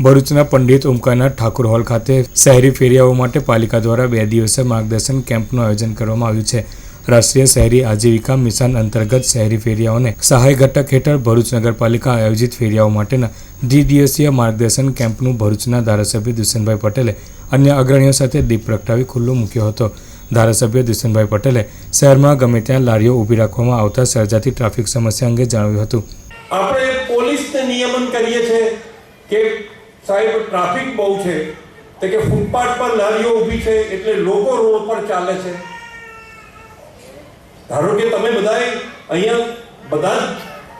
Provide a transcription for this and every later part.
ભરૂચના પંડિત ઓમકારનાથ ઠાકુર હોલ ખાતે શહેરી ફેરિયાઓ માટે પાલિકા દ્વારા 2 દિવસીય માર્ગદર્શન કેમ્પનું આયોજન કરવામાં આવ્યું છે। રાષ્ટ્રીય શહેરી આજીવિકા મિશન અંતર્ગત શહેરી ફેરિયાઓને સહાય ઘટક હેઠળ ભરૂચ નગરપાલિકા આયોજિત ફેરિયાઓ માટેના દ્વિદિવસીય માર્ગદર્શન કેમ્પનું ભરૂચના ધારાસભ્ય દુષ્યંતભાઈ પટેલે અન્ય અગ્રણીઓ સાથે દીપ પ્રગટાવી ખુલ્લો મૂક્યો હતો। ધારાસભ્ય દુષ્યંતભાઈ પટેલે શહેરમાં ગમે ત્યાં લારીઓ ઊભી રાખવામાં આવતા સર્જાતી ટ્રાફિક સમસ્યા અંગે જણાવ્યું હતું। આપણે પોલીસને નિયમન કરીએ છીએ કે સાહેબ ટ્રાફિક બહુ છે તો કે ફૂટપાથ પર લારીઓ ઊભી છે એટલે લોકો રોડ પર ચાલે છે। ધારો કે તમે બધાએ અહીંયા બધા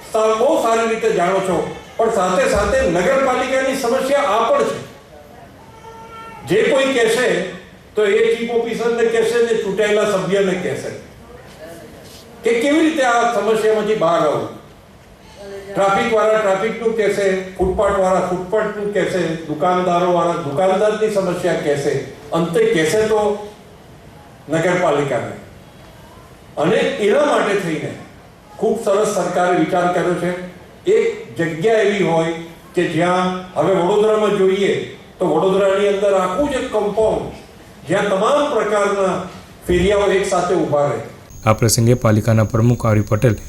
સ્થળ બહુ સારી રીતે જાણો છો, પણ સાથે સાથે નગરપાલિકાની સમસ્યા આ પણ છે। જે કોઈ કહેશે તો એ ચીફ ઓફિસરને કહેશે ને ચૂંટાયેલા સભ્યને કહેશે કે કેવી રીતે આ સમસ્યામાંથી બહાર આવવું। ટ્રાફિક વાળા ટ્રાફિકનું કહેશે, ફૂટપાથ વાળા ફૂટપાથનું કહેશે, દુકાનદારો વાળા દુકાનદારની સમસ્યા કહેશે, અંતે કહેશે તો નગરપાલિકાને। અને એના માટે થઈને ખૂબ સરસ સરકારે વિચાર કર્યો છે। એક જગ્યા એવી હોય કે જ્યાં હવે વડોદરામાં જોઈએ તો વડોદરાની અંદર આખું જ કમ્પાઉન્ડ જ્યાં તમામ પ્રકારના ફેરિયાઓ એક સાથે ઊભા રહે। આ પ્રસંગે પાલિકાના પ્રમુખ આરી Patel,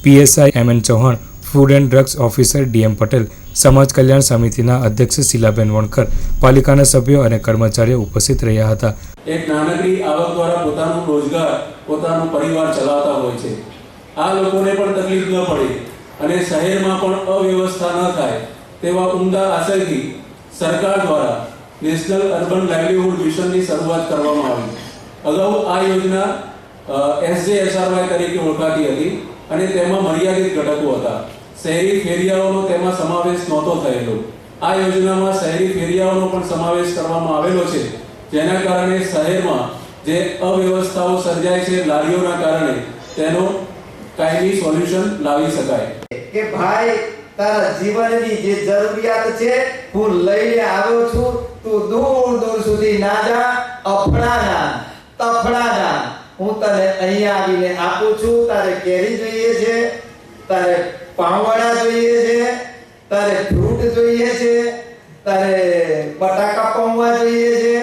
PSI MN Chauhan, food and drugs officer DM Patel, સમાજ કલ્યાણ સમિતિના અધ્યક્ષ શીલાબેન વણકર, પાલિકાના સભ્યો અને કર્મચારીઓ ઉપસ્થિત રહ્યા હતા। એક નાનકડી આવક દ્વારા પોતાનું રોજગાર, પોતાનો પરિવાર ચલાવતા હોય છે। આ લોકોને પણ તકલીફ ન પડે અને શહેરમાં પણ અવ્યવસ્થા ન થાય તેવા ઉમદા આશયથી સરકાર દ્વારા નેશનલ અર્બન લાઇવલીહુડ મિશનની શરૂઆત કરવામાં આવી। અગાઉ આ યોજના SJSRY તરીકે ઓળખાતી હતી અને તેમાં મર્યાદિત ઘટકો હતા। શહેરી ફેરિયાઓનો તેમાં સમાવેશ નહોતો થયેલો। આ યોજનામાં શહેરી ફેરિયાઓનો પણ સમાવેશ કરવામાં આવેલો છે, જેના કારણે શહેરમાં જે અવ્યવસ્થાઓ સર્જાય છે લારીઓના કારણે તેનો કાયમી સોલ્યુશન લાવી શકાય। કે ભાઈ તારા જીવનની જે જરૂરિયાત છે હું લઈને આવ્યો છું, તું દૂર દૂર સુધી ના જા, અફડાના તફડાના હું તને અહીંયા આવીને આપું છું। તારે કેરી જોઈએ છે, તારે પાવડા જોઈએ છે, તારે ફ્રૂટ જોઈએ છે, તારે બટાકા પૌવા જોઈએ છે,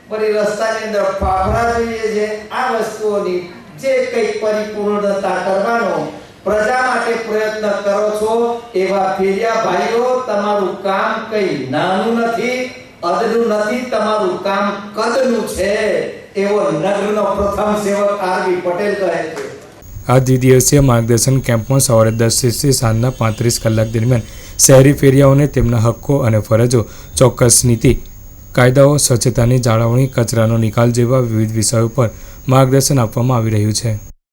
પછી રસ્તાની અંદર ફાફડા જોઈએ છે। આ વસ્તુઓની જે કંઈ પરિપૂર્ણતા કરવાનો પ્રજા માટે પ્રયત્ન કરો છો એવા ફેરિયા ભાઈઓ, તમારું કામ કંઈ નાનું નથી, અદનું નથી, તમારું કામ કદનું છે એવો નગરનો પ્રથમ સેવક આરવી પટેલ કહે છે। આ દ્વિદિવસીય માર્ગદર્શન કેમ્પમાં સવારે 10 થી સાંજના 35 કલાક દરમિયાન શહેરી ફેરિયાઓને તેમના હક્કો અને ફરજો, ચોક્કસ નીતિ કાયદાઓ, સ્વચ્છતાની જાળવણી, કચરાનો નિકાલ જેવા વિવિધ વિષયો પર માર્ગદર્શન આપવામાં આવી રહ્યું છે।